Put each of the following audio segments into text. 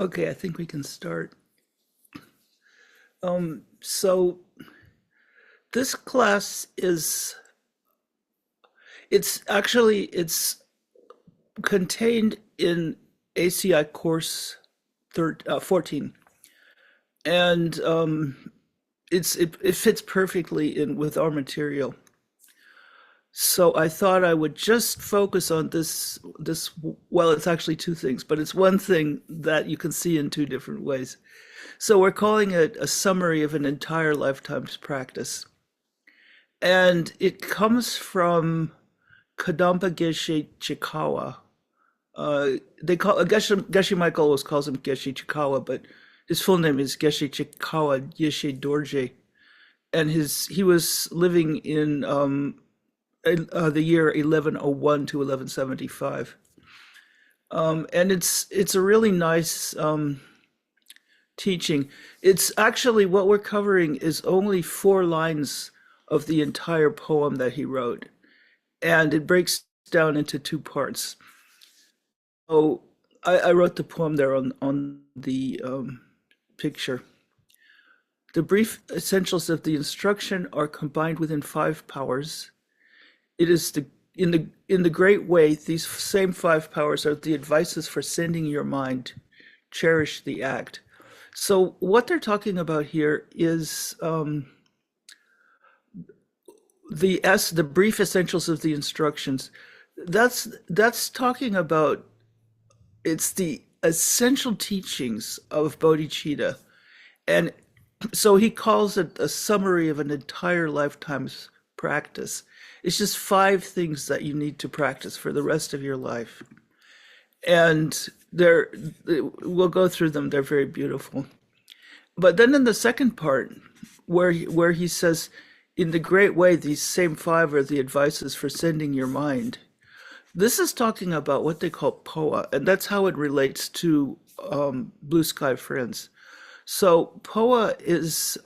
Okay, I think we can start. So this class is it's contained in ACI course 14, and it fits perfectly in with our material. So I thought I would just focus on this. Well, it's actually two things, but it's one thing that you can see in two different ways. So we're calling it a summary of an entire lifetime's practice. And it comes from Kadampa Geshe Chikawa. They call Geshe Michael always calls him Geshe Chikawa, but his full name is Geshe Chikawa Yeshe Dorje, and he was living in the year 1101 to 1175. And it's a really nice teaching. It's actually what we're covering is only 4 lines of the entire poem that he wrote, and it breaks down into 2 parts. So I wrote the poem there on the picture. The brief essentials of the instruction are combined within 5 powers. It is in the great way, these same 5 powers are the advices for sending your mind. Cherish the act. So what they're talking about here is the brief essentials of the instructions. That's talking about it's the essential teachings of bodhicitta, and so he calls it a summary of an entire lifetime's practice. It's just 5 things that you need to practice for the rest of your life, and we'll go through them. They're very beautiful. But then in the second part, where he says, in the great way, these same 5 are the advices for sending your mind. This is talking about what they call POA, and that's how it relates to Blue Sky Friends. So POA is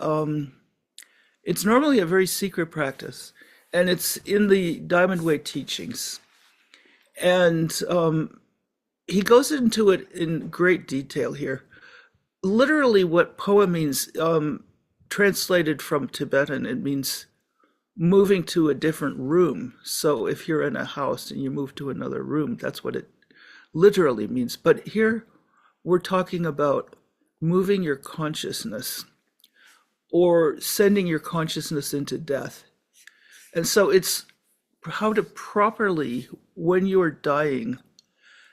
it's normally a very secret practice, and it's in the Diamond Way teachings, and he goes into it in great detail here. Literally, what POA means, translated from Tibetan, it means moving to a different room. So if you're in a house and you move to another room, that's what it literally means. But here we're talking about moving your consciousness or sending your consciousness into death. And so it's how to properly, when you're dying,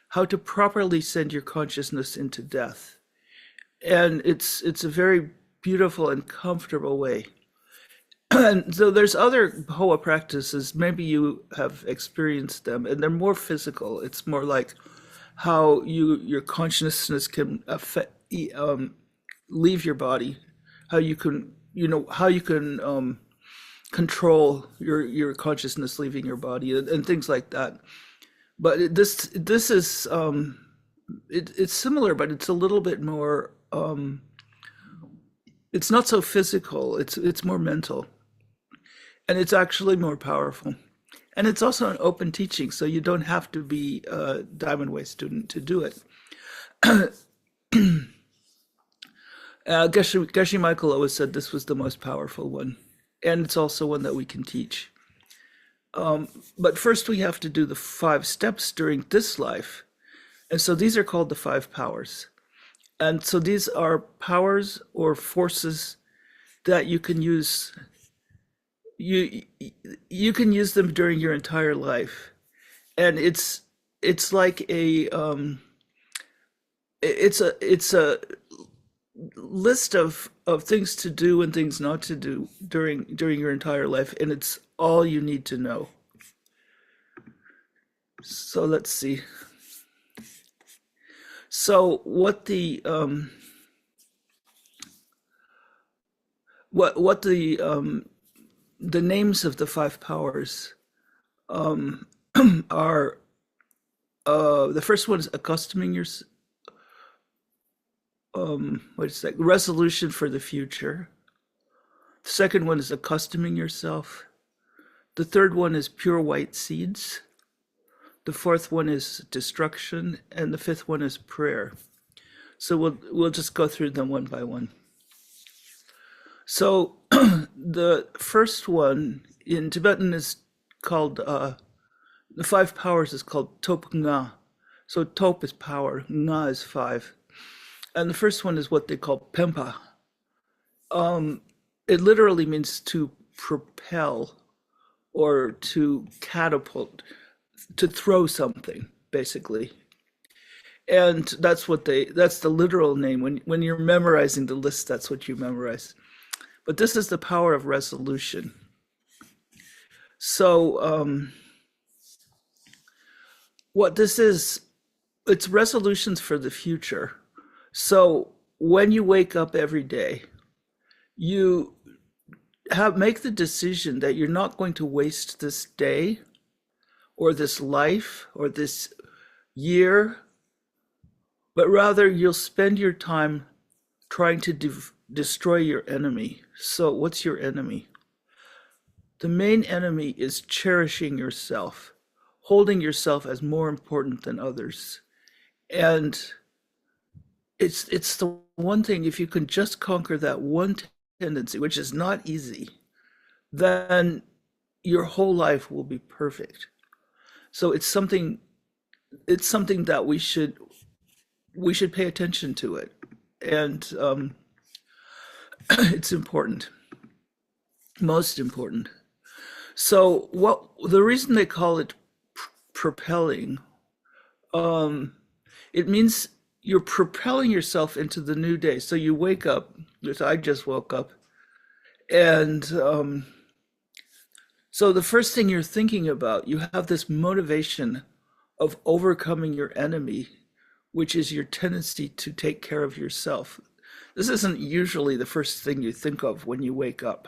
how to properly send your consciousness into death. And it's a very beautiful and comfortable way. And so there's other Hoa practices, maybe you have experienced them, and they're more physical. It's more like how your consciousness can leave your body, how you can control your consciousness leaving your body, and things like that. But this is it's similar, but it's a little bit more. It's not so physical. It's more mental, and it's actually more powerful. And it's also an open teaching, so you don't have to be a Diamond Way student to do it. Geshe Michael always said this was the most powerful one, and it's also one that we can teach. But first, we have to do the 5 steps during this life, and so these are called the 5 powers. And so these are powers or forces that you can use. You can use them during your entire life, and it's like it's a list of things to do and things not to do during your entire life, and it's all you need to know. So let's see. So what the the names of the 5 powers are the first one is accustoming your what is that, resolution for the future. The second one is accustoming yourself. The third one is pure white seeds. The fourth one is destruction, and the fifth one is prayer. So we'll just go through them one by one. So the first one in Tibetan is called the five powers is called Top Nga. So Top is power, Nga is five, and the first one is what they call Pempa. It literally means to propel or to catapult, to throw something, basically. And that's the literal name. When you're memorizing the list, that's what you memorize. But this is the power of resolution. So what this is, it's resolutions for the future. So when you wake up every day, you make the decision that you're not going to waste this day or this life or this year, but rather you'll spend your time trying to destroy your enemy. So what's your enemy? The main enemy is cherishing yourself, holding yourself as more important than others. And it's the one thing, if you can just conquer that one tendency, which is not easy, then your whole life will be perfect. So it's something that we should pay attention to it. And it's important, most important. So what the reason they call it propelling, um, it means you're propelling yourself into the new day. So you wake up, which I just woke up, and so the first thing you're thinking about, you have this motivation of overcoming your enemy, which is your tendency to take care of yourself. This isn't usually the first thing you think of when you wake up.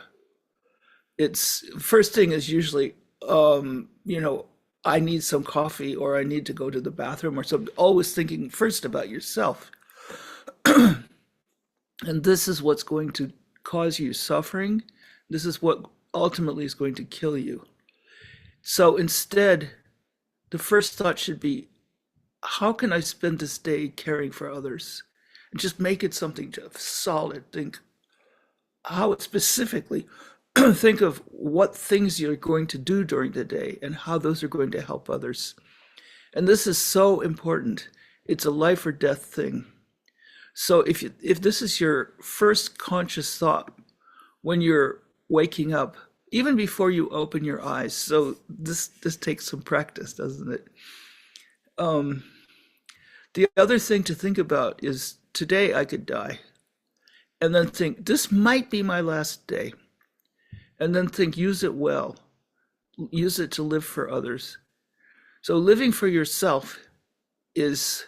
It's first thing is usually, you know, I need some coffee or I need to go to the bathroom or something, always thinking first about yourself. And this is what's going to cause you suffering. This is what ultimately is going to kill you. So instead, the first thought should be, how can I spend this day caring for others? And just make it something solid. Think how specifically, think of what things you're going to do during the day and how those are going to help others. And this is so important. It's a life or death thing. So if this is your first conscious thought when you're waking up, even before you open your eyes, so this takes some practice, doesn't it? Um, the other thing to think about is today I could die, and then think this might be my last day, and then think use it well, use it to live for others. So living for yourself is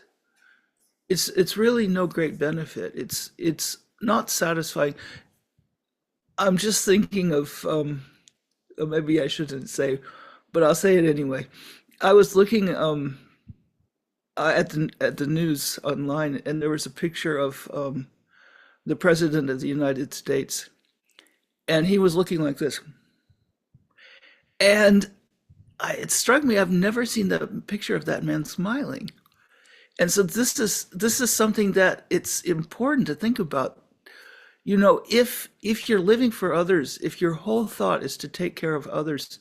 it's really no great benefit. It's not satisfying. I'm just thinking of maybe I shouldn't say, but I'll say it anyway. I was looking at the news online, and there was a picture of the president of the United States, and he was looking like this. And it struck me, I've never seen the picture of that man smiling. And so this is something that it's important to think about. You know, if you're living for others, if your whole thought is to take care of others,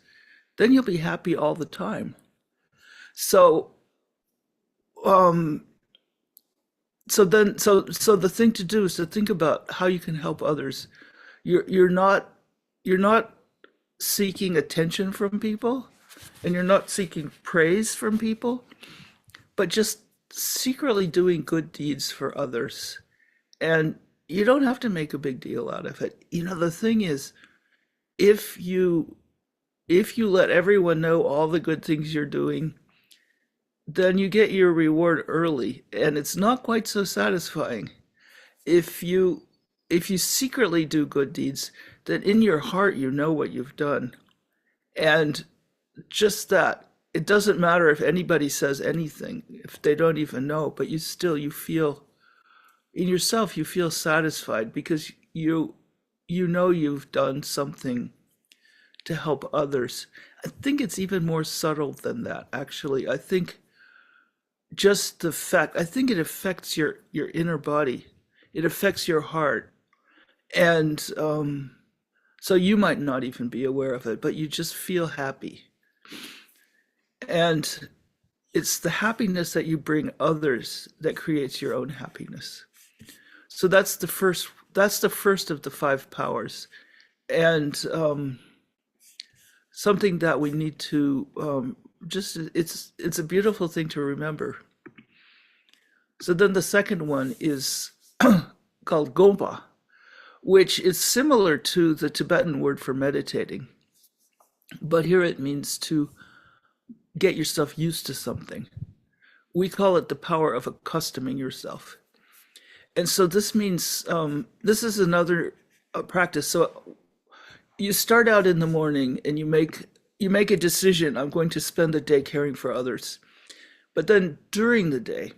then you'll be happy all the time. So um so the thing to do is to think about how you can help others. You're not seeking attention from people, and you're not seeking praise from people, but just secretly doing good deeds for others. And you don't have to make a big deal out of it. You know, the thing is, if you if you let everyone know all the good things you're doing, then you get your reward early, and it's not quite so satisfying. If you secretly do good deeds, then in your heart you know what you've done. And just that, it doesn't matter if anybody says anything, if they don't even know, but you feel in yourself, you feel satisfied because you know you've done something to help others. I think it's even more subtle than that, actually. I think just the fact, I think it affects your inner body. It affects your heart. And so you might not even be aware of it, but you just feel happy. And it's the happiness that you bring others that creates your own happiness. So that's the first of the five powers. And something that we need to just it's a beautiful thing to remember. So then the second one is called gompa, which is similar to the Tibetan word for meditating, but here it means to get yourself used to something. We call it the power of accustoming yourself. And so this means this is another practice. So you start out in the morning and you make a decision. I'm going to spend the day caring for others. But then during the day,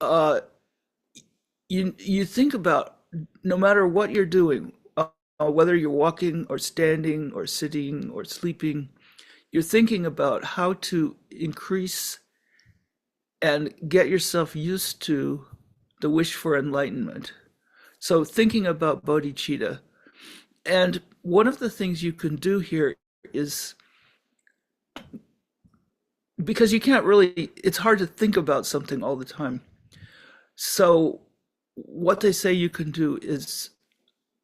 uh, you think about no matter what you're doing, whether you're walking or standing or sitting or sleeping, you're thinking about how to increase and get yourself used to the wish for enlightenment. So thinking about bodhicitta. And one of the things you can do here is because you can't really, it's hard to think about something all the time. So what they say you can do is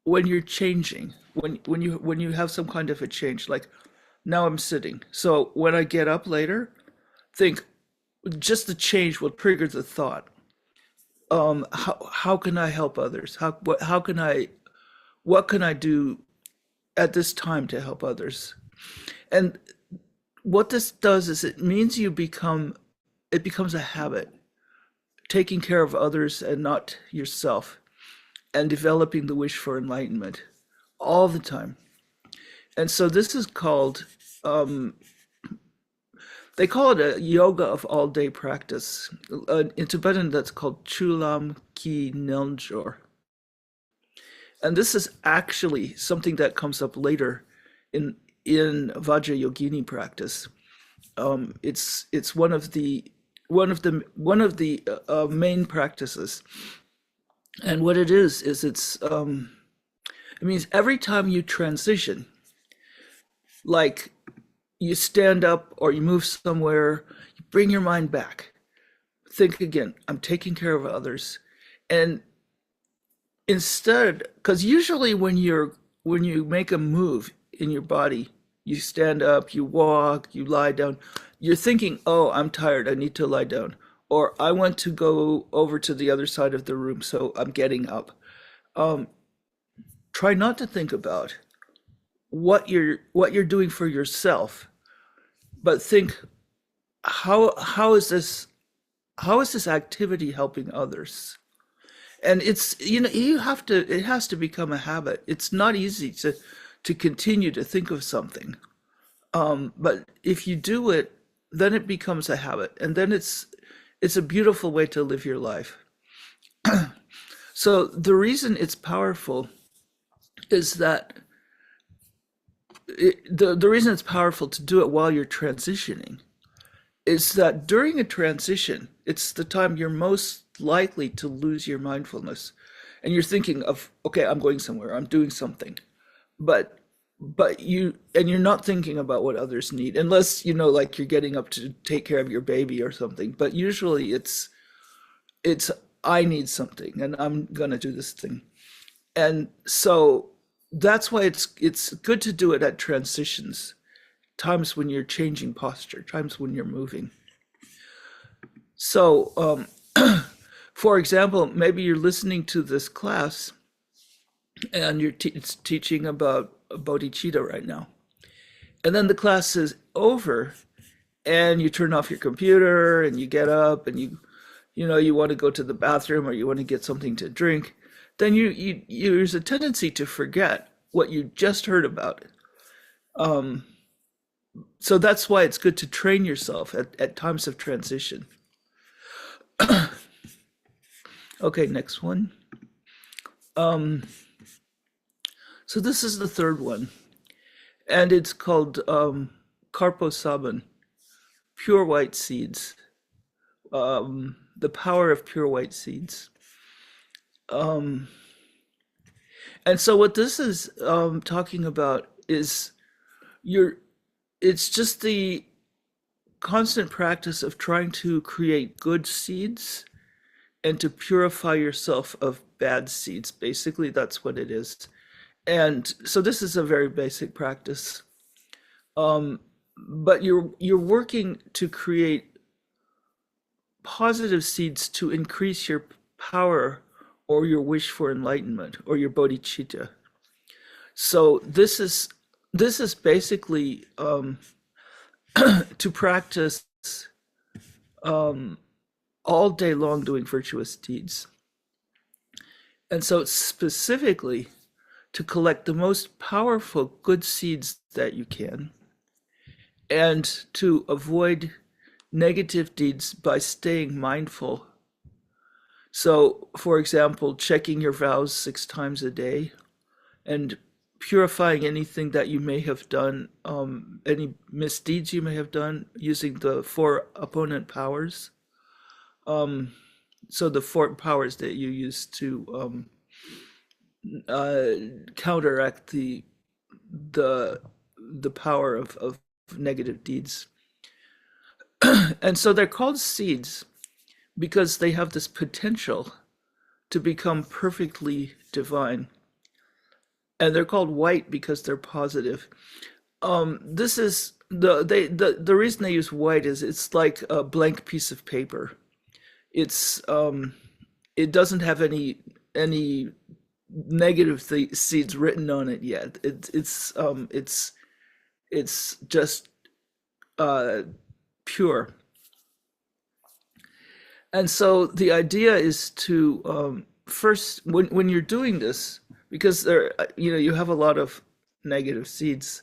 when you're changing, when you have some kind of a change, like now I'm sitting. So when I get up later, think just the change will trigger the thought. How can I help others? How can I what can I do at this time to help others? And what this does is it becomes a habit, taking care of others and not yourself, and developing the wish for enlightenment all the time. And so this is called they call it a yoga of all day practice. In Tibetan, that's called Chulam Ki Neljor. And this is actually something that comes up later in Vajrayogini practice. It's one of the main practices. And what it is it means every time you transition, like you stand up or you move somewhere, you bring your mind back. Think again, I'm taking care of others. And instead, because usually when you make a move in your body, you stand up, you walk, you lie down, you're thinking, oh, I'm tired, I need to lie down. Or I want to go over to the other side of the room, so I'm getting up. Um, Try not to think about what you're doing for yourself, but think how is this activity helping others? And it's you have to it has to become a habit. It's not easy to continue to think of something, but if you do it, then it becomes a habit, and then it's a beautiful way to live your life. So the reason it's powerful is that the reason it's powerful to do it while you're transitioning is that during a transition, it's the time you're most likely to lose your mindfulness. And you're thinking of, okay, I'm going somewhere, I'm doing something. But you're not thinking about what others need, unless like you're getting up to take care of your baby or something. But usually it's I need something and I'm gonna do this thing. And so that's why it's good to do it at transitions, times when you're changing posture, times when you're moving. So, for example, maybe you're listening to this class and it's teaching about bodhicitta right now. And then the class is over and you turn off your computer and you get up and you want to go to the bathroom or you want to get something to drink. Then there's a tendency to forget what you just heard about. Um, so that's why it's good to train yourself at times of transition. Okay, next one. Um, so this is the third one, and it's called Karpo Saban, pure white seeds, the power of pure white seeds. And so what this is talking about is you're it's just the constant practice of trying to create good seeds and to purify yourself of bad seeds. Basically, that's what it is. And so this is a very basic practice. But you're working to create positive seeds to increase your power or your wish for enlightenment or your bodhicitta. So this is basically to practice all day long doing virtuous deeds. And so it's specifically to collect the most powerful good seeds that you can and to avoid negative deeds by staying mindful. So, for example, checking your vows 6 times a day and purifying anything that you may have done, any misdeeds you may have done using the four opponent powers. So the four powers that you use to counteract the the power of negative deeds. And so they're called seeds because they have this potential to become perfectly divine. And they're called white because they're positive. This is the reason they use white is it's like a blank piece of paper. It's it doesn't have any negative seeds written on it yet. It's just uh, pure. And so the idea is to first, when you're doing this, because you have a lot of negative seeds,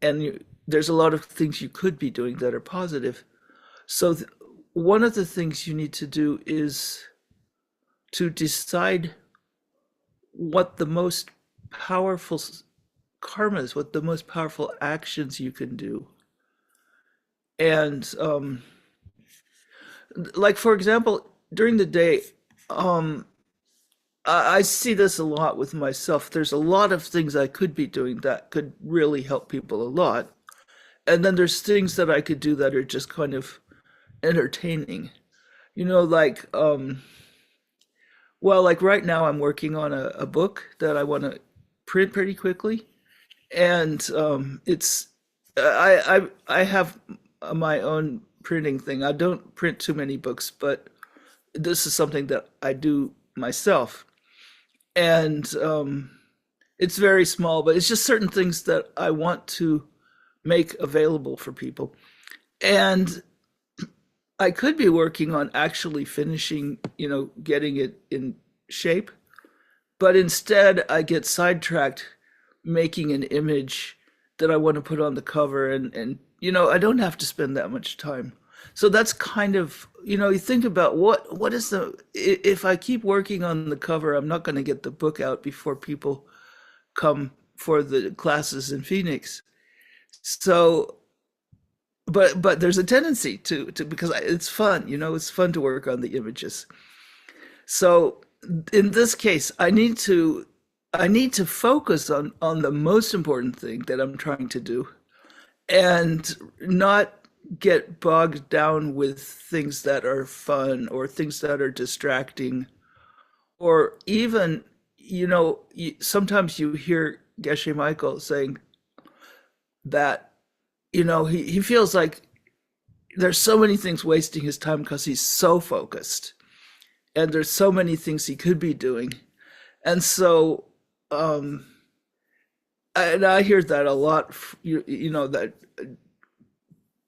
and there's a lot of things you could be doing that are positive. So one of the things you need to do is to decide what the most powerful karmas, what the most powerful actions you can do. And like for example, during the day, um, I see this a lot with myself. There's a lot of things I could be doing that could really help people a lot. And then there's things that I could do that are just kind of entertaining. Like well, like right now I'm working on a book that I want to print pretty quickly. And it's I have my own printing thing. I don't print too many books, but this is something that I do myself. And it's very small, but it's just certain things that I want to make available for people. And I could be working on actually finishing, getting it in shape, but instead I get sidetracked making an image that I want to put on the cover, and I don't have to spend that much time. So that's kind of, you think about what is if I keep working on the cover, I'm not going to get the book out before people come for the classes in Phoenix. So but there's a tendency to because it's fun, it's fun to work on the images. So in this case, I need to focus on the most important thing that I'm trying to do and not get bogged down with things that are fun or things that are distracting, or even, sometimes you hear Geshe Michael saying that, he feels like there's so many things wasting his time because he's so focused and there's so many things he could be doing. And so, um, and I hear that a lot, that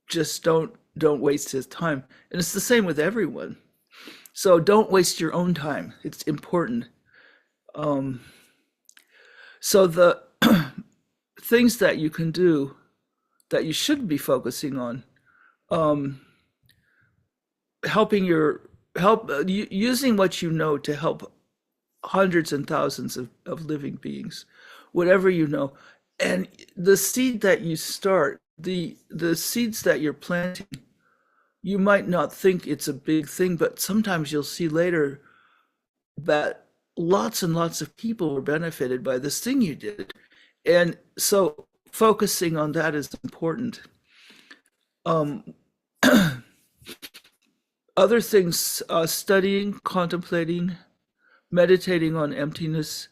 just don't waste his time. And it's the same with everyone. So don't waste your own time. It's important. Um, so the things that you can do that you should be focusing on, um, helping your help using what you know to help hundreds and thousands of living beings, whatever you know. And the seed that you start, the seeds that you're planting, you might not think it's a big thing, but sometimes you'll see later that lots and lots of people were benefited by this thing you did. And so focusing on that is important. Um, Other things, studying, contemplating, meditating on emptiness,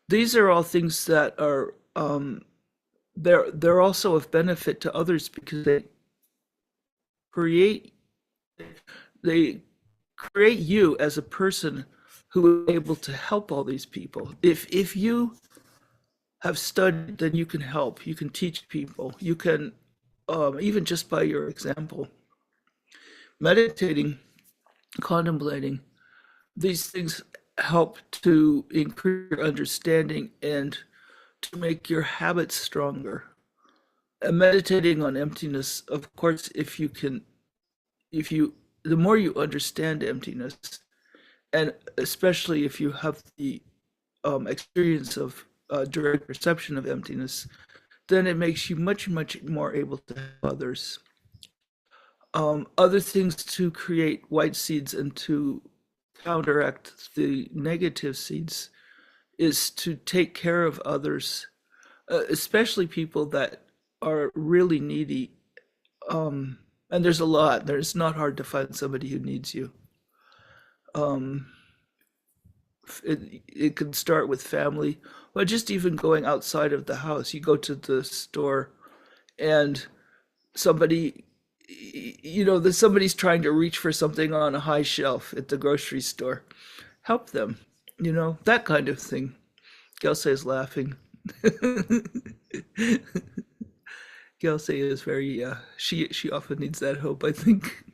these are all things that are they're also of benefit to others because create they create you as a person who is able to help all these people. If you have studied, then you can help. You can teach people. You can even just by your example, meditating, contemplating. These things help to increase your understanding and to make your habits stronger. And meditating on emptiness, of course, if you, the more you understand emptiness, and especially if you have the experience of direct perception of emptiness, then it makes you much, much more able to help others. Other things to create white seeds and to counteract the negative seeds is to take care of others, especially people that are really needy. And there's a lot. There's not hard to find somebody who needs you. Um, it could start with family, or just even going outside of the house. You go to the store and somebody, there's somebody's trying to reach for something on a high shelf at the grocery store. Help them, that kind of thing. Gelse is laughing. Gelse is very, she often needs that hope, I think.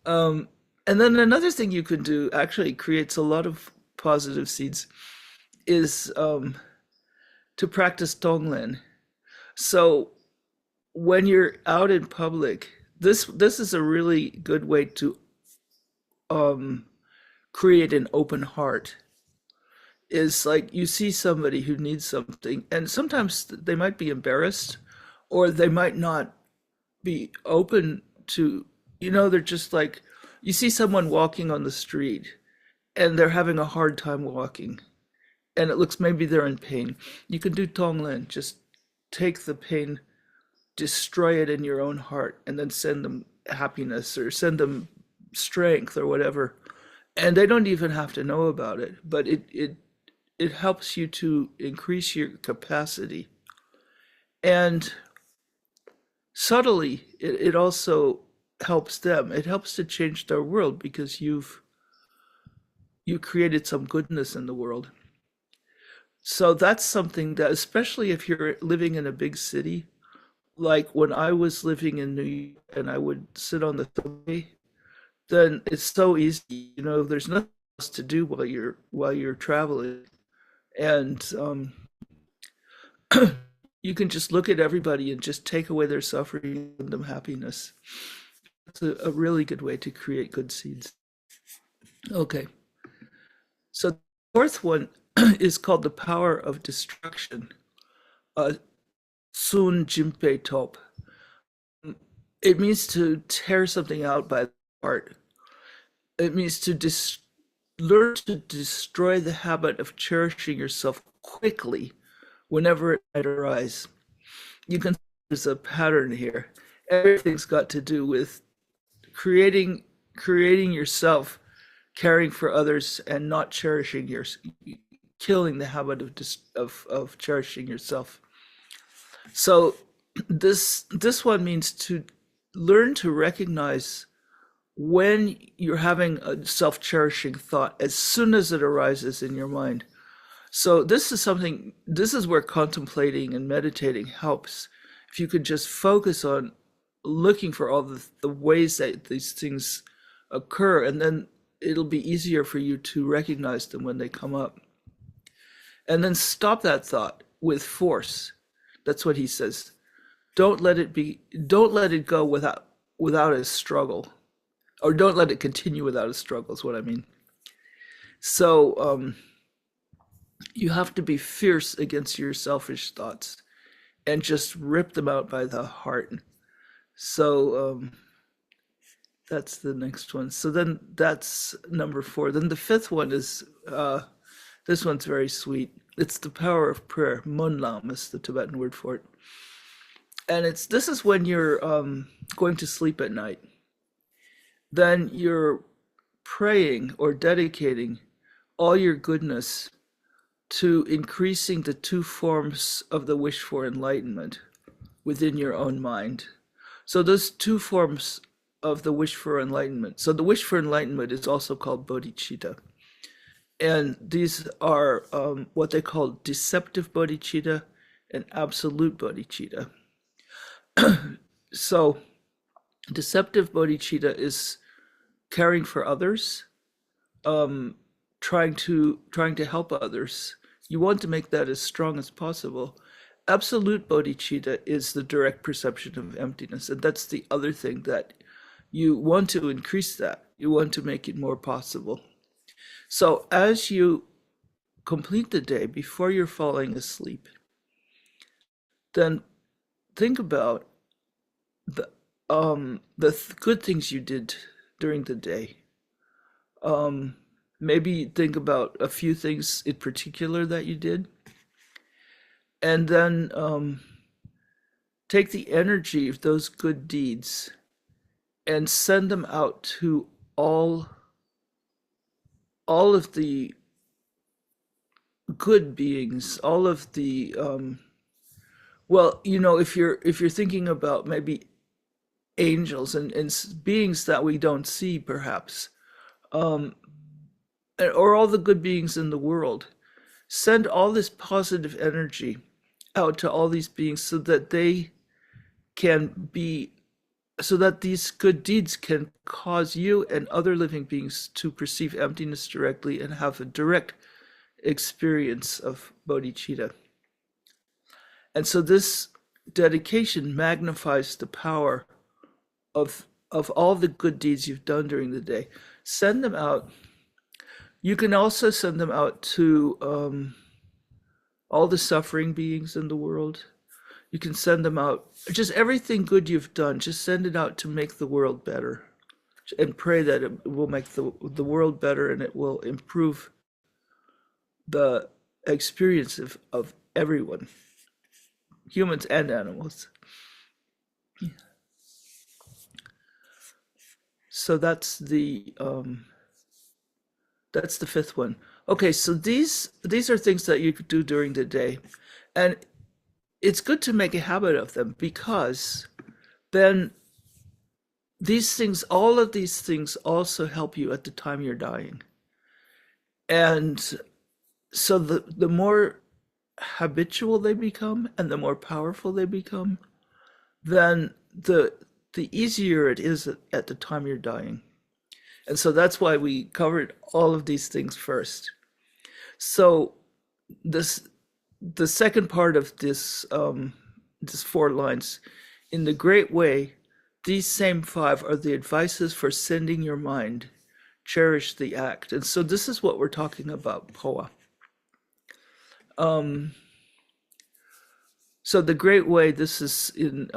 Um, and then another thing you can do actually creates a lot of positive seeds is to practice Tonglen. So when you're out in public, this is a really good way to um, create an open heart. Is like you see somebody who needs something, and sometimes they might be embarrassed, or they might not be open to, they're just like, you see someone walking on the street and they're having a hard time walking, and it looks maybe they're in pain. You can do Tonglen, just take the pain, destroy it in your own heart, and then send them happiness or send them strength or whatever. And they don't even have to know about it, but it helps you to increase your capacity. And subtly, it also helps them. It helps to change their world because you created some goodness in the world. So that's something that, especially if you're living in a big city, like when I was living in New York and I would sit on the subway, then it's so easy. There's nothing else to do while you're traveling, and you can just look at everybody and just take away their suffering and give them happiness. It's a really good way to create good seeds. Okay, so the fourth one is called the power of destruction. Uh, Sun Jinpei Top. It means to tear something out by the heart. It means to learn to destroy the habit of cherishing yourself quickly whenever it might arise. You can see there's a pattern here. Everything's got to do with creating yourself, caring for others, and not cherishing killing the habit of cherishing yourself. So this one means to learn to recognize when you're having a self-cherishing thought as soon as it arises in your mind. So this is where contemplating and meditating helps. If you could just focus on looking for all the ways that these things occur, and then it'll be easier for you to recognize them when they come up. And then stop that thought with force. That's what he says. Don't let it go without a struggle. Or don't let it continue without a struggle is what I mean. So you have to be fierce against your selfish thoughts and just rip them out by the heart. So That's the next one. So then that's number four. Then the fifth one is this one's very sweet. It's the power of prayer. Monlam is the Tibetan word for it. And it's this is when you're going to sleep at night. Then you're praying or dedicating all your goodness to increasing the two forms of the wish for enlightenment within your own mind. So those two forms of the wish for enlightenment. So the wish for enlightenment is also called bodhicitta. And these are what they call deceptive bodhicitta and absolute bodhicitta. So deceptive bodhicitta is caring for others, trying to help others. You want to make that as strong as possible. Absolute bodhicitta is the direct perception of emptiness, and that's the other thing that you want to increase that. You want to make it more possible. So as you complete the day before you're falling asleep, then think about the good things you did during the day. Maybe think about a few things in particular that you did, and then take the energy of those good deeds and send them out to all of the good beings, all of the well, if you're thinking about maybe angels and beings that we don't see, perhaps, um, or all the good beings in the world, send all this positive energy out to all these beings so that they can be so that these good deeds can cause you and other living beings to perceive emptiness directly and have a direct experience of bodhicitta. And so this dedication magnifies the power of all the good deeds you've done during the day. Send them out. You can also send them out to all the suffering beings in the world. You can send them out. Just everything good you've done, just send it out to make the world better. And pray that it will make the world better and it will improve the experience of everyone, humans and animals. So that's the fifth one. Okay, so these are things that you could do during the day. And it's good to make a habit of them, because then all of these things also help you at the time you're dying. And so the more habitual they become and the more powerful they become, then the easier it is at the time you're dying. And so that's why we covered all of these things first. So the second part of this 4 lines, in the great way, these same 5 are the advices for sending your mind. Cherish the act. And so this is what we're talking about, Poa. So the great way, this is in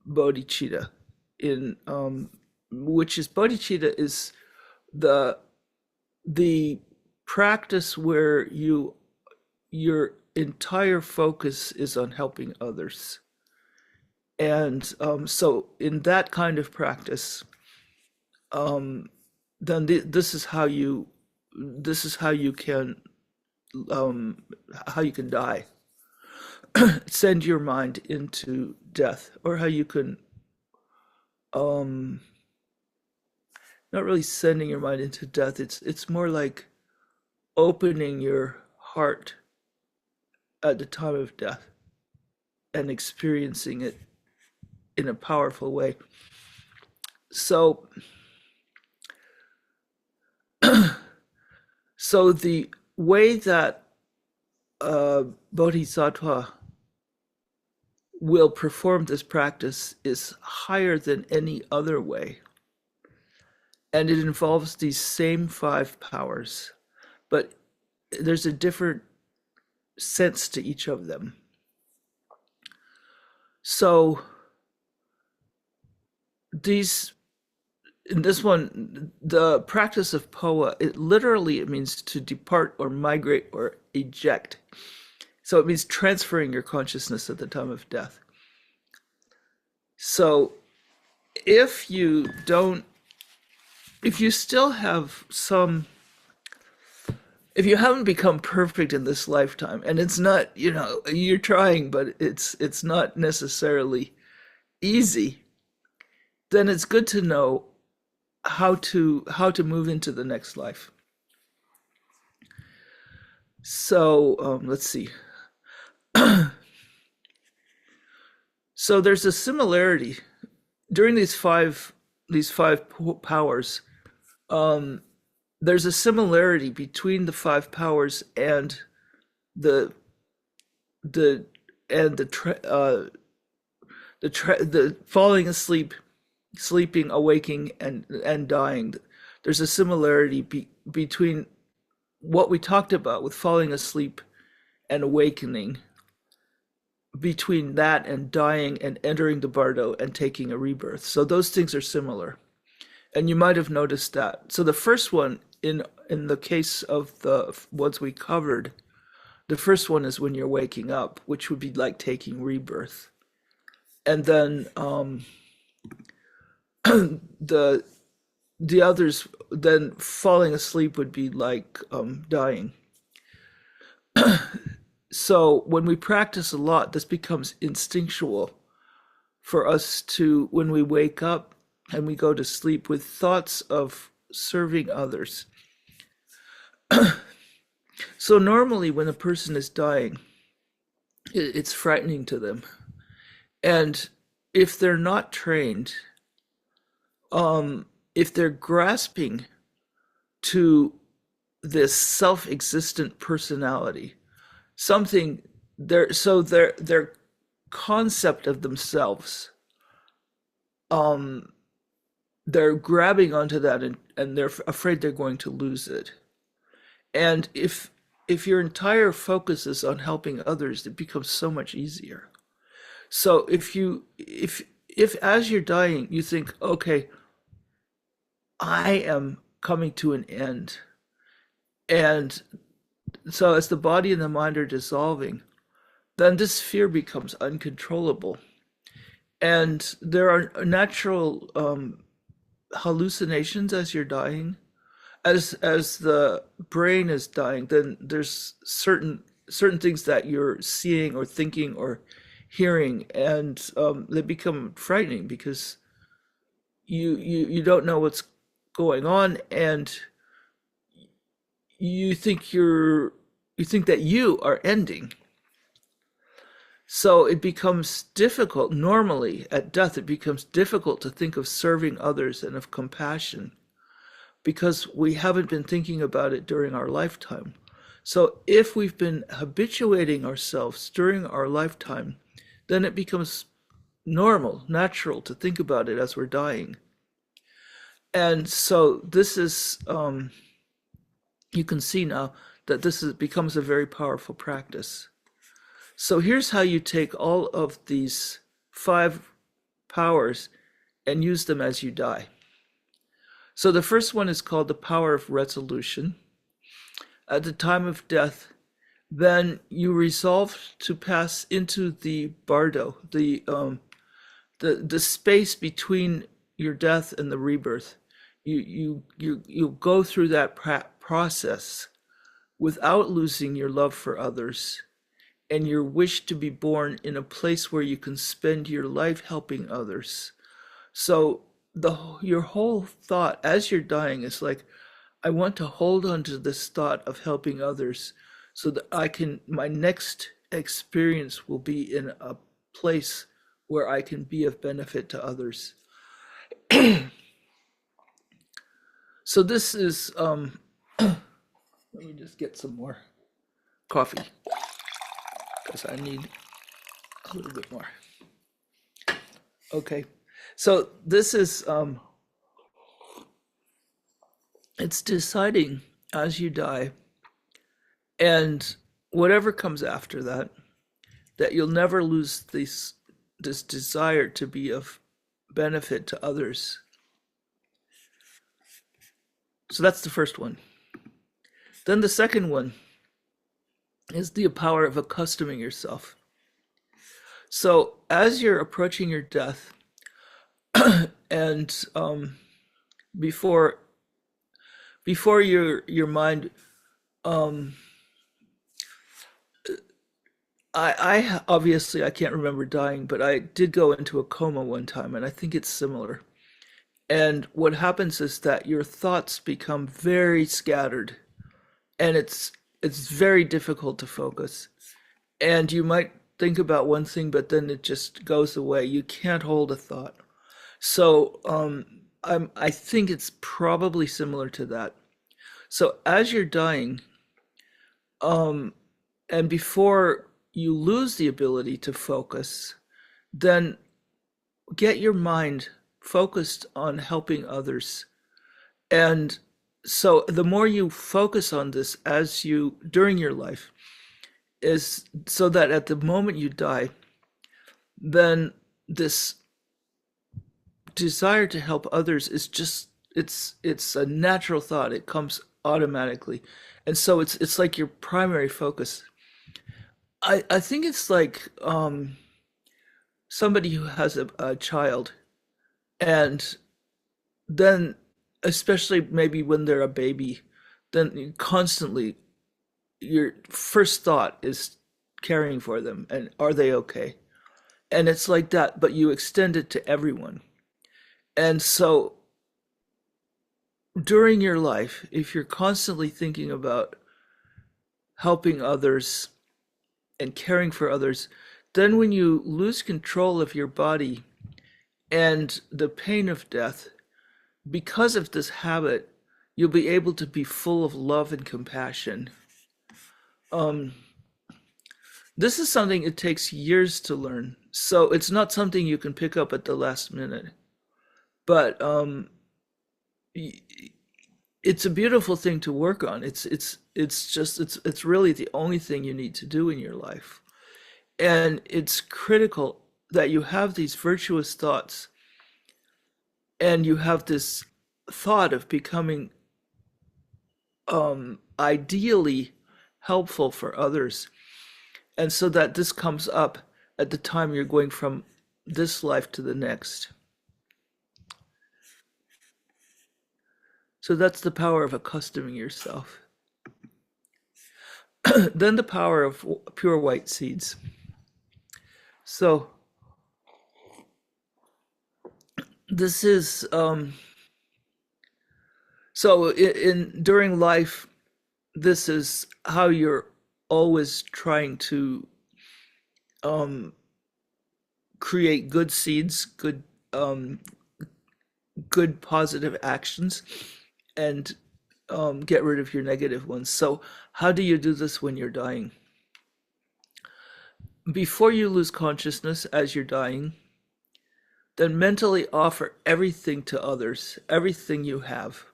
bodhicitta, in which is bodhicitta is the practice where your entire focus is on helping others. And so in that kind of practice, then this is how you can die. Send your mind into death, or how you can not really sending your mind into death. It's more like opening your heart at the time of death and experiencing it in a powerful way. So so the way that bodhisattva will perform this practice is higher than any other way. And it involves these same 5 powers, but there's a different sense to each of them. So in this one, the practice of poa, it means to depart or migrate or eject. So it means transferring your consciousness at the time of death. So if you don't, if you still have some, if you haven't become perfect in this lifetime, and it's not, you're trying, but it's not necessarily easy, then it's good to know how to move into the next life. So let's see. So there's a similarity during these five powers. Um, there's a similarity between the five powers and the the and the falling asleep, sleeping, awaking, and dying. There's a similarity between what we talked about with falling asleep and awakening, between that and dying and entering the bardo and taking a rebirth. So those things are similar, and you might have noticed that. So the first one, in the case of the ones we covered, the first one is when you're waking up, which would be like taking rebirth, and then the the others, then falling asleep would be like dying. So when we practice a lot, this becomes instinctual for us to, when we wake up and we go to sleep with thoughts of serving others. So normally when a person is dying, it's frightening to them. And if they're not trained, if they're grasping to this self-existent personality, something their concept of themselves, they're grabbing onto that, and they're afraid they're going to lose it. And if your entire focus is on helping others, it becomes so much easier. So if as you're dying you think, okay, I am coming to an end, and so as the body and the mind are dissolving, then this fear becomes uncontrollable, and there are natural hallucinations as you're dying. As the brain is dying, then there's certain things that you're seeing or thinking or hearing, and they become frightening because you don't know what's going on, and you think that you are ending. So it becomes difficult. Normally at death, it becomes difficult to think of serving others and of compassion, because we haven't been thinking about it during our lifetime. So if we've been habituating ourselves during our lifetime, then it becomes normal, natural to think about it as we're dying. And so this is, you can see now that becomes a very powerful practice. So here's how you take all of these five powers and use them as you die. So the first one is called the power of resolution. At the time of death, then you resolve to pass into the bardo, the space between your death and the rebirth. You go through that process without losing your love for others and your wish to be born in a place where you can spend your life helping others. So your whole thought as you're dying is like, I want to hold on to this thought of helping others so that my next experience will be in a place where I can be of benefit to others. So this is, let me just get some more coffee because I need a little bit more. Okay, so this is, it's deciding as you die, and whatever comes after that, that you'll never lose this desire to be of benefit to others. So that's the first one. Then the second one is the power of accustoming yourself. So as you're approaching your death, and before your mind, um, I obviously I can't remember dying, but I did go into a coma one time, and I think it's similar. And what happens is that your thoughts become very scattered, and it's very difficult to focus. And you might think about one thing, but then it just goes away. You can't hold a thought. So I think it's probably similar to that. So as you're dying, um, and before you lose the ability to focus, then get your mind focused on helping others. And so the more you focus on this as you during your life, is so that at the moment you die, then this desire to help others is just it's a natural thought. It comes automatically. And so it's like your primary focus. I think it's like somebody who has a child, and then especially maybe when they're a baby, then you constantly your first thought is caring for them and are they okay? And it's like that, but you extend it to everyone. And so during your life, if you're constantly thinking about helping others and caring for others, then when you lose control of your body and the pain of death, because of this habit, you'll be able to be full of love and compassion. Um, this is something it takes years to learn. So it's not something you can pick up at the last minute. But it's a beautiful thing to work on. It's really the only thing you need to do in your life. And it's critical that you have these virtuous thoughts and you have this thought of becoming ideally helpful for others. And so that this comes up at the time you're going from this life to the next. So that's the power of accustoming yourself. Then the power of pure white seeds. So this is so in during life, this is how you're always trying to um, create good seeds, um, good positive actions, and get rid of your negative ones. So how do you do this when you're dying? Before you lose consciousness as you're dying, then mentally offer everything to others, everything you have,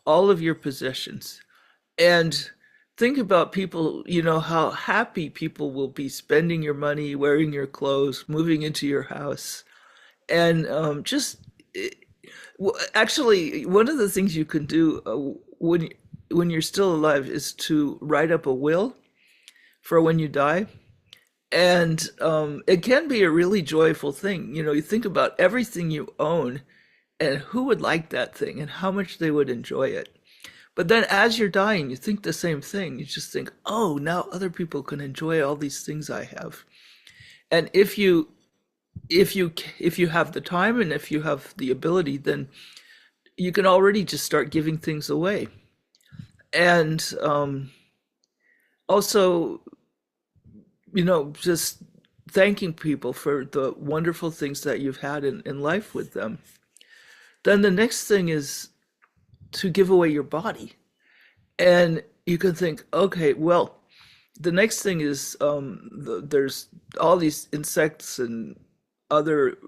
all of your possessions. And think about people, how happy people will be spending your money, wearing your clothes, moving into your house. And just actually, one of the things you can do when you're still alive is to write up a will for when you die. And it can be a really joyful thing. You think about everything you own and who would like that thing and how much they would enjoy it. But then as you're dying, you think the same thing. You just think, oh, now other people can enjoy all these things I have. And if you have the time and if you have the ability, then you can already just start giving things away. And also, just thanking people for the wonderful things that you've had in life with them. Then the next thing is to give away your body. And you can think, okay, well, the next thing is there's all these insects and other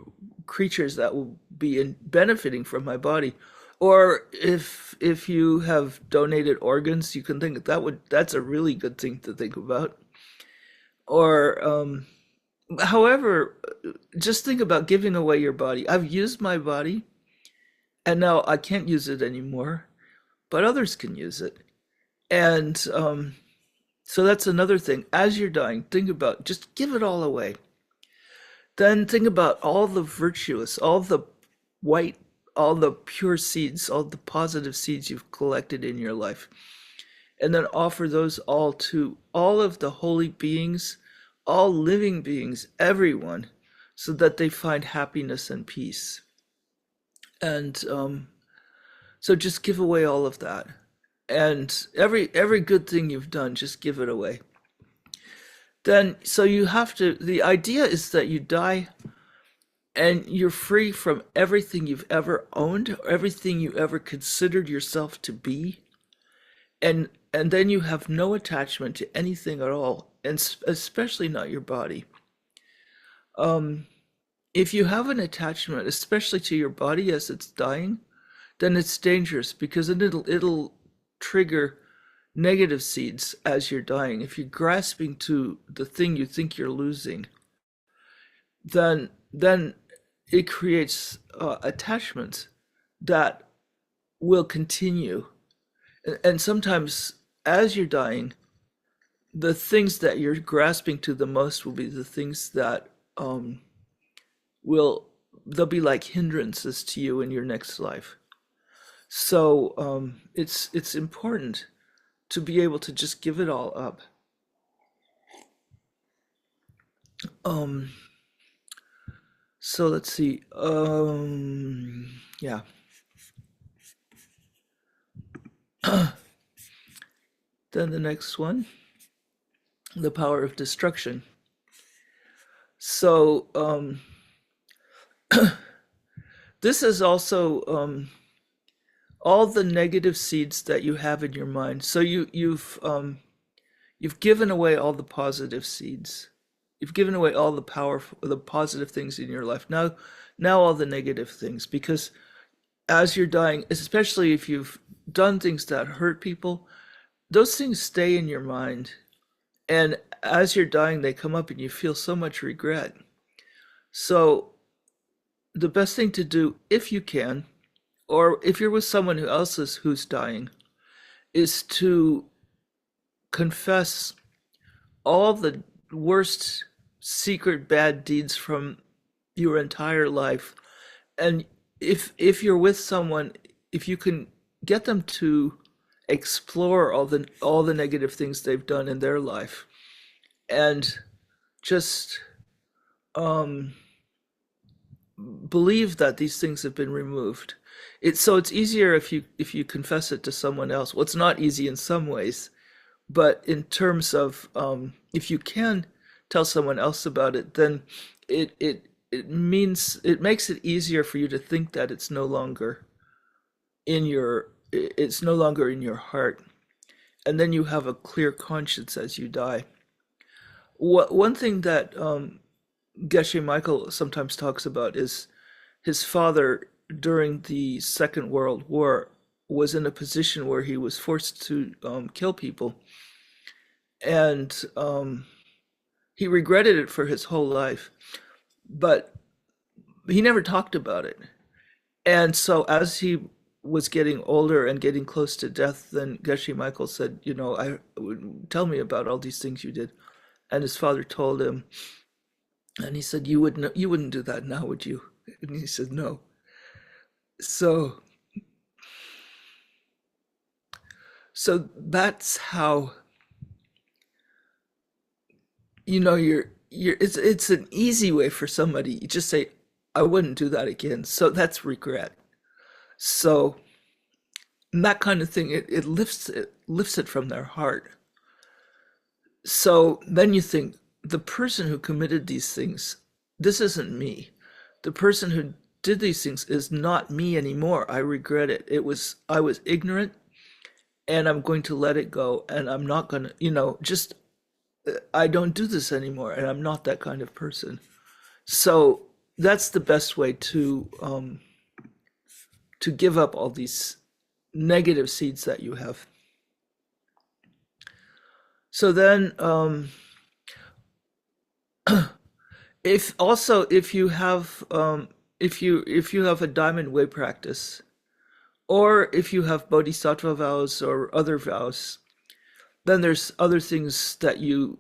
creatures that will be benefiting from my body. Or if you have donated organs, you can think that's a really good thing to think about. Or however, just think about giving away your body. I've used my body and now I can't use it anymore. but others can use it. And so that's another thing. As you're dying, think about just give it all away. Then think about all the virtuous, all the white, all the pure seeds, all the positive seeds you've collected in your life. And then offer those all to all of the holy beings, all living beings, everyone, so that they find happiness and peace. And so just give away all of that. And every good thing you've done, just give it away. Then so you have to the idea is that you die and you're free from everything you've ever owned, or everything you ever considered yourself to be, and then you have no attachment to anything at all, and especially not your body. Um, if you have an attachment, especially to your body as it's dying, then it's dangerous because then it'll trigger negative seeds as you're dying. If you're grasping to the thing you think you're losing, then it creates attachments that will continue. And sometimes as you're dying, the things that you're grasping to the most will be the things that will they'll be like hindrances to you in your next life. So it's important to be able to just give it all up. Um, so let's see. Yeah. Then the next one, the power of destruction. So this is also all the negative seeds that you have in your mind. So you've given away all the positive seeds. You've given away all the powerful, the positive things in your life. Now all the negative things, because as you're dying, especially if you've done things that hurt people, those things stay in your mind. And as you're dying, they come up and you feel so much regret. So the best thing to do, if you can, or if you're with someone who else is who's dying, is to confess all the worst secret bad deeds from your entire life. And if you're with someone, if you can get them to explore all the negative things they've done in their life and just um believe that these things have been removed. It's easier if you confess it to someone else. Well, it's not easy in some ways, but in terms of if you can tell someone else about it, then it makes it easier for you to think that it's no longer in your heart, and then you have a clear conscience as you die. One thing that Geshe Michael sometimes talks about is his father during the Second World War was in a position where he was forced to kill people, and he regretted it for his whole life, but he never talked about it. And so as he was getting older and getting close to death, then Geshe Michael said, I tell me about all these things you did. And his father told him, and he said, you wouldn't do that now, would you? And he said, no. So so that's how it's an easy way for somebody. You just say, I wouldn't do that again. So that's regret. So that kind of thing, it lifts it from their heart. So then you think, the person who committed these things, this isn't me. The person who did these things is not me anymore. I regret it. I was ignorant, and I'm going to let it go, and I'm not going to, just I don't do this anymore, and I'm not that kind of person. So that's the best way to give up all these negative seeds that you have. So then, if you have a diamond way practice, Or if you have bodhisattva vows or other vows, then there's other things that you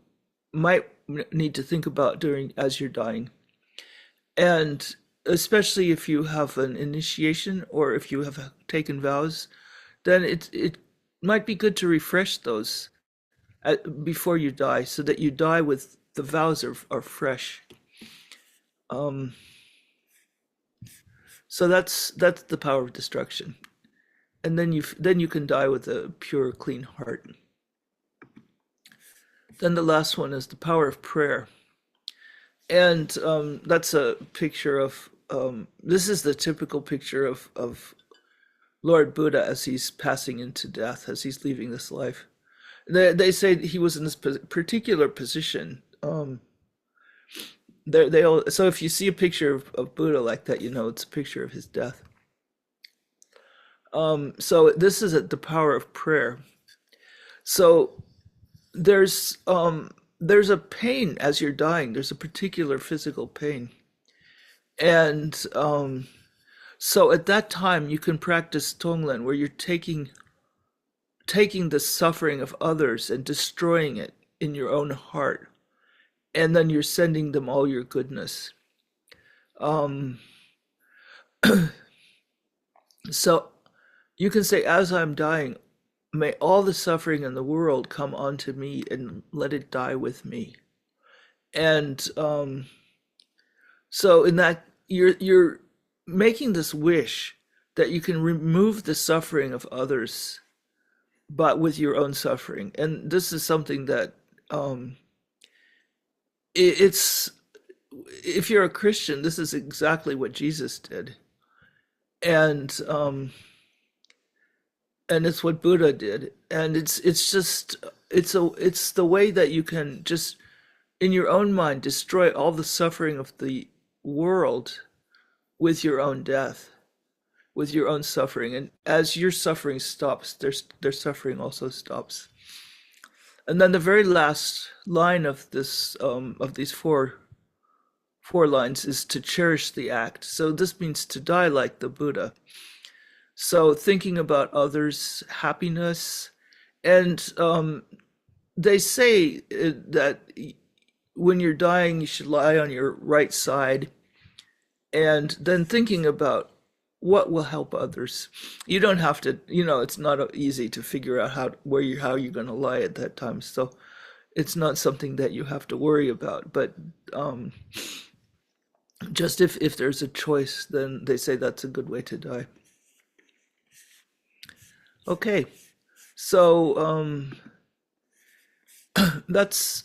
might need to think about during as you're dying. And especially if you have an initiation or if you have taken vows, then it might be good to refresh those before you die, so that you die with the vows are fresh. Um, so that's the power of destruction, and then you can die with a pure, clean heart. Then the last one is the power of prayer, and that's a picture of. This is the typical picture of Lord Buddha as he's passing into death, as he's leaving this life. They say he was in this particular position. They all, so if you see a picture of Buddha like that, you know it's a picture of his death. So this is the power of prayer. So there's a pain as you're dying. There's a particular physical pain, and so at that time you can practice Tonglen, where you're taking the suffering of others and destroying it in your own heart, and then you're sending them all your goodness. Um, so you can say, as I'm dying, may all the suffering in the world come onto me and let it die with me. And so in that you're making this wish that you can remove the suffering of others, but with your own suffering. And this is something that it's if you're a Christian, this is exactly what Jesus did, and it's what Buddha did, and it's just it's the way that you can just in your own mind destroy all the suffering of the world with your own death, with your own suffering, and as your suffering stops, their suffering also stops. And then the very last line of this of these four lines is to cherish the act. So this means to die like the Buddha. So thinking about others' happiness, and they say that when you're dying, you should lie on your right side, and then thinking about what will help others. You don't have to, it's not easy to figure out how you're going to lie at that time. So it's not something that you have to worry about. But just if there's a choice, then they say that's a good way to die. Okay, so that's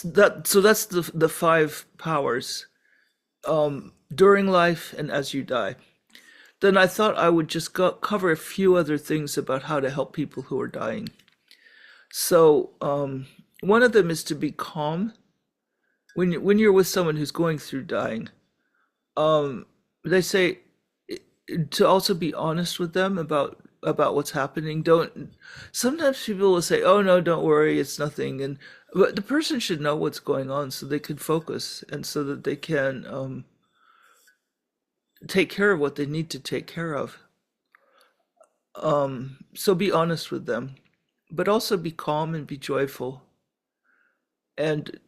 that. So that's the five powers during life and as you die. Then I thought I would just cover a few other things about how to help people who are dying. So one of them is to be calm when you're with someone who's going through dying. They say to also be honest with them about what's happening. Don't Sometimes people will say, "Oh no, don't worry, it's nothing," and but the person should know what's going on so they can focus and so that they can take care of what they need to take care of. So be honest with them, but also be calm and be joyful. And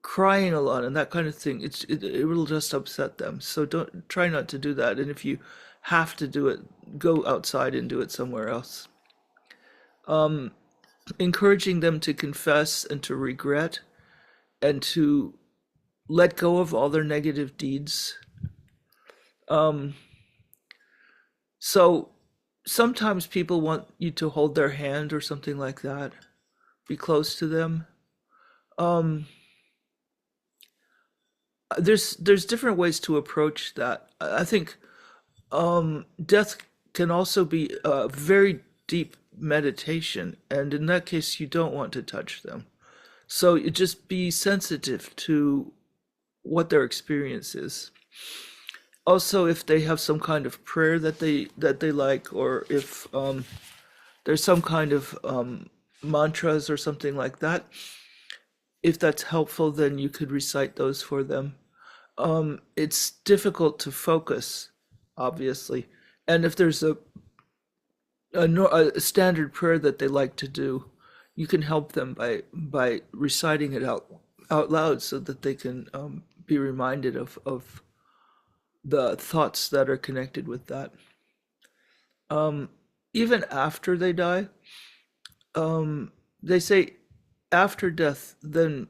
crying a lot and that kind of thing, it will just upset them. So don't try not to do that. And if you have to do it, go outside and do it somewhere else. Encouraging them to confess and to regret and to let go of all their negative deeds. Um, so sometimes people want you to hold their hand or something like that. Be close to them. Um, there's different ways to approach that. I think death can also be a very deep meditation, and in that case, you don't want to touch them. So you just be sensitive to what their experience is. Also, if they have some kind of prayer that they like, or if there's some kind of mantras or something like that, if that's helpful, then you could recite those for them. It's difficult to focus obviously. And if there's a standard prayer that they like to do, you can help them by reciting it out loud so that they can be reminded of the thoughts that are connected with that. Um, Even after they die, they say after death, then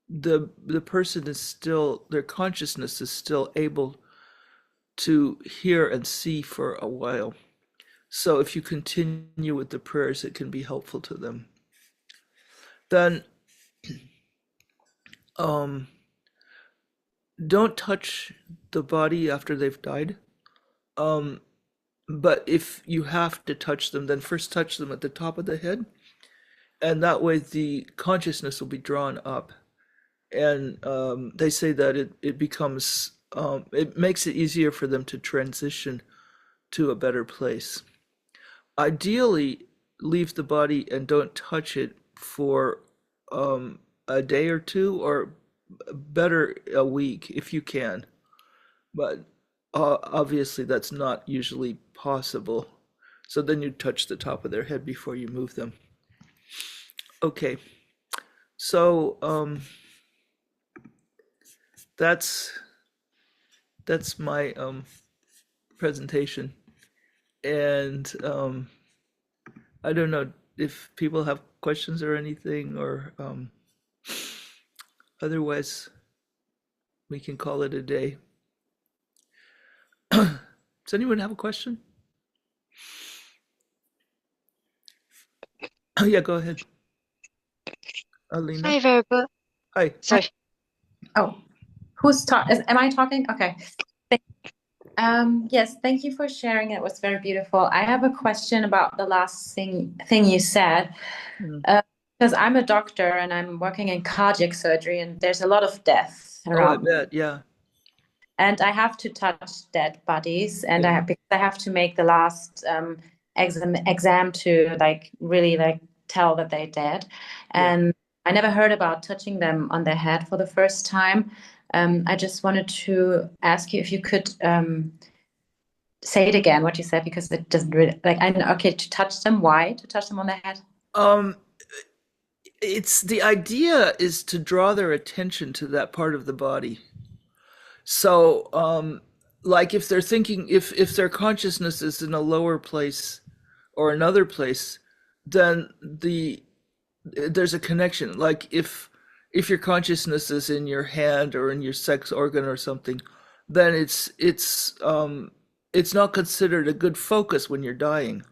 the person is still, their consciousness is still able to hear and see for a while. So if you continue with the prayers, it can be helpful to them. Then um, don't touch the body after they've died. Um, but if you have to touch them, then first touch them at the top of the head, and that way the consciousness will be drawn up. And they say that it becomes, it makes it easier for them to transition to a better place. Ideally, leave the body and don't touch it for a day or two, or better a week if you can. But obviously, that's not usually possible. So then you touch the top of their head before you move them. Okay, so that's that's my presentation, and I don't know if people have questions or anything, or otherwise we can call it a day. Does anyone have a question? Oh yeah, go ahead, Alina. Hi, very good. Hi. Hi. Sorry. Oh, who's talking? Am I talking? Okay. Yes, thank you for sharing. It was very beautiful. I have a question about the last thing you said, Hmm. because I'm a doctor and I'm working in cardiac surgery, and there's a lot of death Oh, I around me. bet. Yeah. And I have to touch dead bodies, and Yeah. because I have to make the last exam to like really like tell that they're dead. Yeah. And I never heard about touching them on their head for the first time. I just wanted to ask you if you could say it again, what you said, because it doesn't really like I know, okay, to touch them, why to touch them on their head? Um, it's the idea is to draw their attention to that part of the body. So, like if they're thinking, if their consciousness is in a lower place or another place, then there's a connection. Like if your consciousness is in your hand or in your sex organ or something, then it's not considered a good focus when you're dying.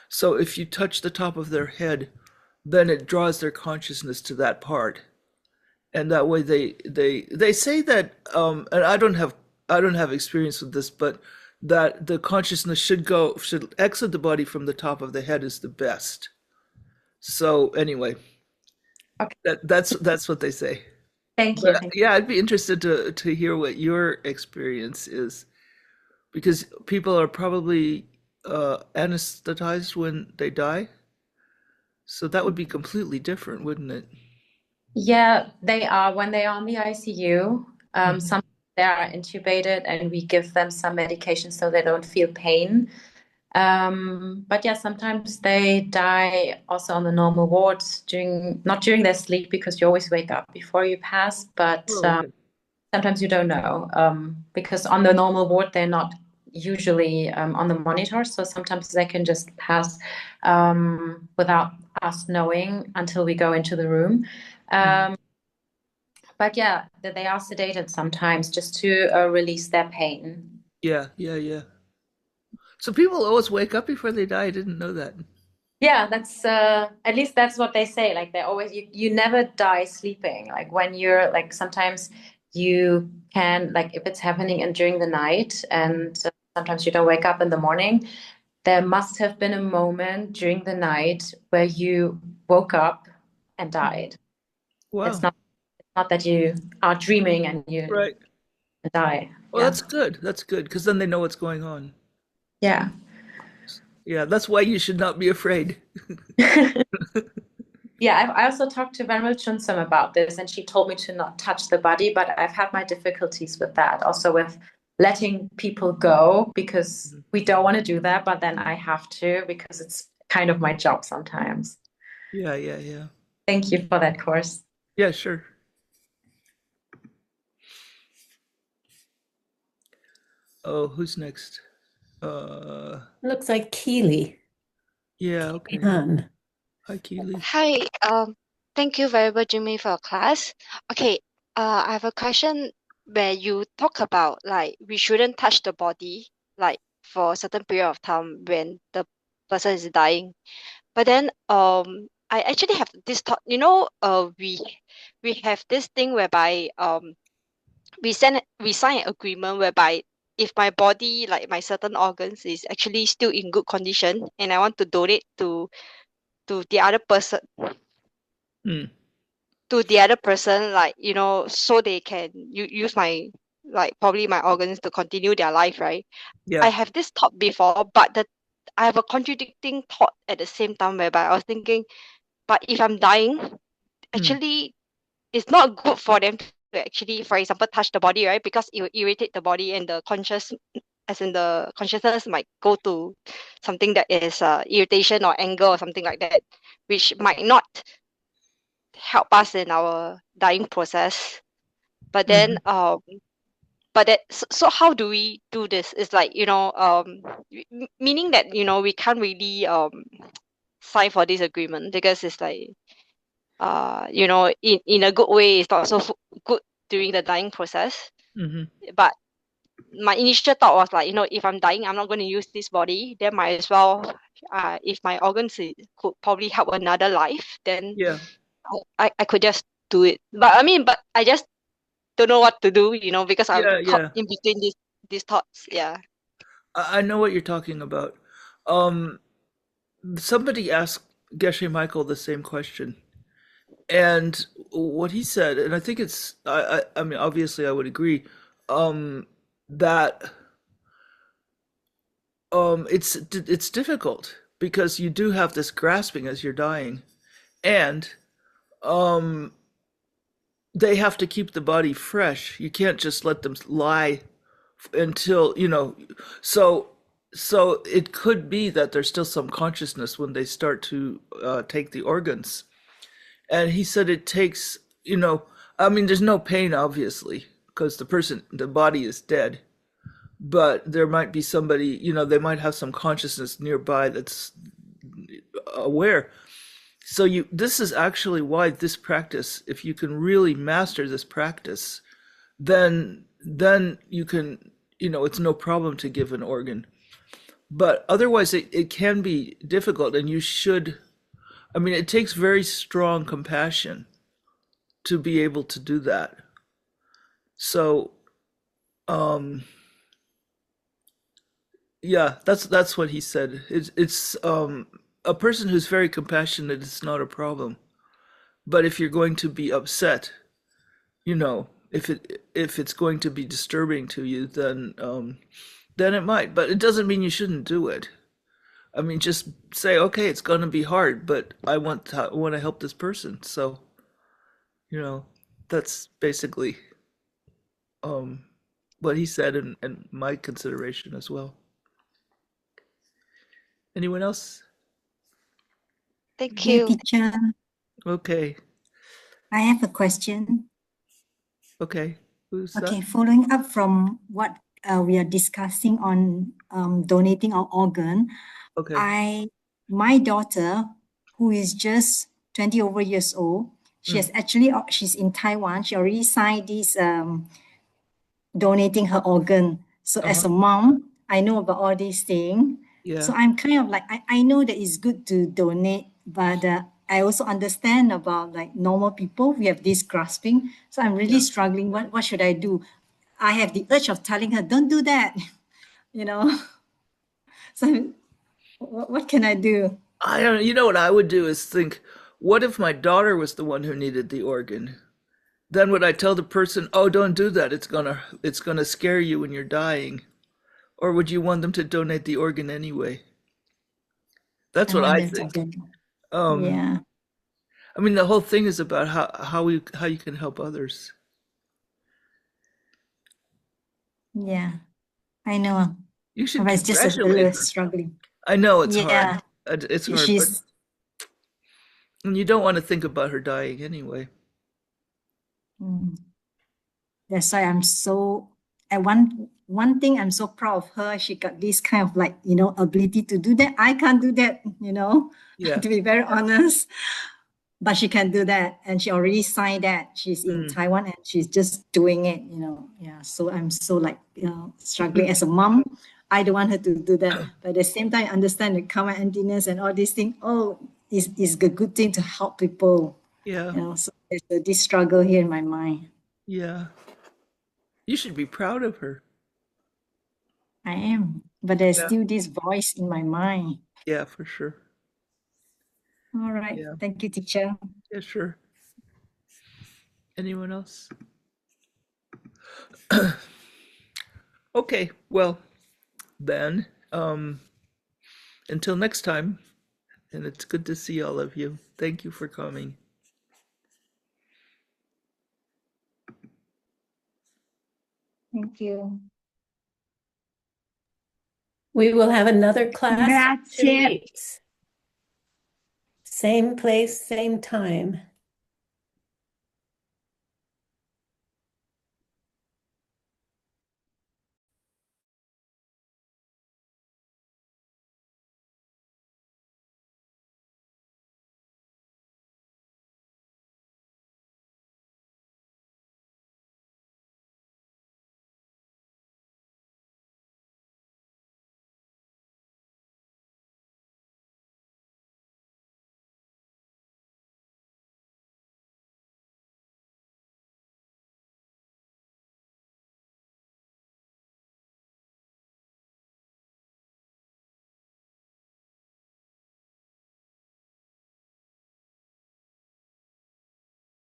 So if you touch the top of their head, then it draws their consciousness to that part, and that way they say that, and I don't have experience with this, but that the consciousness should exit the body from the top of the head is the best. So anyway, Okay, that's what they say. thank But you. Thank yeah, I'd be interested to hear what your experience is, because people are probably anesthetized when they die, so that would be completely different, wouldn't it? Yeah, they are when they are in the ICU. Mhm. Some they are intubated, and we give them some medication so they don't feel pain. But yeah, sometimes they die also on the normal wards during not during their sleep, because you always wake up before you pass. But Oh, okay. sometimes you don't know, because on the normal ward they're not usually on the monitor, so sometimes they can just pass without us knowing until we go into the room. Mhm. Um, but yeah, they are sedated sometimes just to release their pain. Yeah, yeah, yeah. So people always wake up before they die. I didn't know that. Yeah, that's at least that's what they say. Like they always you never die sleeping. Like when you're like sometimes you can like if it's happening and during the night and sometimes you don't wake up in the morning, there must have been a moment during the night where you woke up and Mhm. died. It's Wow. not that you are dreaming and you Right. die. Well, Yeah. that's good. That's good because then they know what's going on. Yeah. Yeah, that's why you should not be afraid. Yeah, I also talked to Venerable Chunsum about this, and she told me to not touch the body, but I've had my difficulties with that, also with letting people go because Mhm. we don't want to do that, but then I have to because it's kind of my job sometimes. Yeah, yeah, yeah. Thank you for that course. Yeah, sure. Oh, who's next? Uh, Looks like Keely. yeah, okay. Han. Hi, Keely. Hi, thank you very much, Jimmy, for your class. Okay, I have a question where you talk about like we shouldn't touch the body like for a certain period of time when the person is dying. But then I actually have this thought, we have this thing whereby we sign an agreement whereby if my body, like my certain organs, is actually still in good condition and I want to donate to the other person Hmm. like so they can use my, like, probably my organs to continue their life, right? I Yeah. have this thought before, but I have a contradicting thought at the same time whereby I was thinking, but if I'm dying, Hmm. actually it's not good for them to actually, for example, touch the body, right? Because it will irritate the body and the conscious, as in the consciousness might go to something that is irritation or anger or something like that, which might not help us in our dying process. But then Hmm. so how do we do this? It's like, meaning that, we can't really sign for this agreement because it's like, in a good way, it's not so good during the dying process. Hmm. But my initial thought was like, if I'm dying, I'm not going to use this body, then might as well, if my organs could probably help another life, then Yeah. I could just do it. But I mean, but I just don't know what to do, because I'm Yeah, caught yeah. in between these thoughts. Yeah. I know what you're talking about. Um, Somebody asked Geshe Michael the same question. And what he said, and I think I mean, obviously I would agree, that it's difficult because you do have this grasping as you're dying, and um, they have to keep the body fresh. You can't just let them lie until, so so it could be that there's still some consciousness when they start to take the organs. And he said it takes, I mean, there's no pain, obviously, because the body is dead. But there might be somebody, they might have some consciousness nearby that's aware. So this is actually why this practice, if you can really master this practice, then you can, it's no problem to give an organ. But otherwise, it can be difficult, and you should. I mean, it takes very strong compassion to be able to do that. So, um, yeah, that's what he said. It's a person who's very compassionate. It's not a problem. But if you're going to be upset, if it's going to be disturbing to you, then it might. But it doesn't mean you shouldn't do it. I mean, just say, okay, it's going to be hard, but I want to help this person. So, you know, that's basically um, what he said, and my consideration as well. Anyone else? Thank Dear you. teacher, Okay, I have a question. okay. Who's that? Okay, following up from what we are discussing on donating our organ, Okay. my daughter, who is just 20 over years old, Mm, she's in Taiwan. She already signed this donating her organ. So as uh-huh. a mom, I know about all these things. So Yeah, I'm kind of like, I know that it's good to donate, but I also understand about like normal people, we have this grasping. So I'm really yeah. struggling. What should I do? I have the urge of telling her, don't do that, you know. So what can I do? I don't. You know what I would do is think, what if my daughter was the one who needed the organ? Then would I tell the person, "Oh, don't do that. It's gonna scare you when you're dying," or would you want them to donate the organ anyway? That's I what want I them to think. do. Um, Yeah, I mean, the whole thing is about how you can help others. yeah. I know. You should But it's just a congratulate little her. struggling. I know it's Yeah, hard. It's hard, but she's and you don't want to think about her dying anyway. mm, that's why I'm so and one thing I'm so proud of her. She got this kind of like, ability to do that. I can't do that, Yeah. to be very honest. But she can do that, and she already signed that. She's in Mm. Taiwan and she's just doing it, Yeah. So I'm so like, struggling as a mom. I don't want her to do that. But at the same time, I understand the karma emptiness and all these things. Oh, it's a good thing to help people. Yeah. So there's this struggle here in my mind. Yeah. You should be proud of her. I am, but there's Yeah. still this voice in my mind. Yeah, for sure. All right. Yeah. Thank you, teacher. Yeah, sure. Anyone else? Okay, well, then, until next time, and it's good to see all of you. Thank you for coming. Thank you. We will have another class in 2 Grazie. weeks. Same place, same time.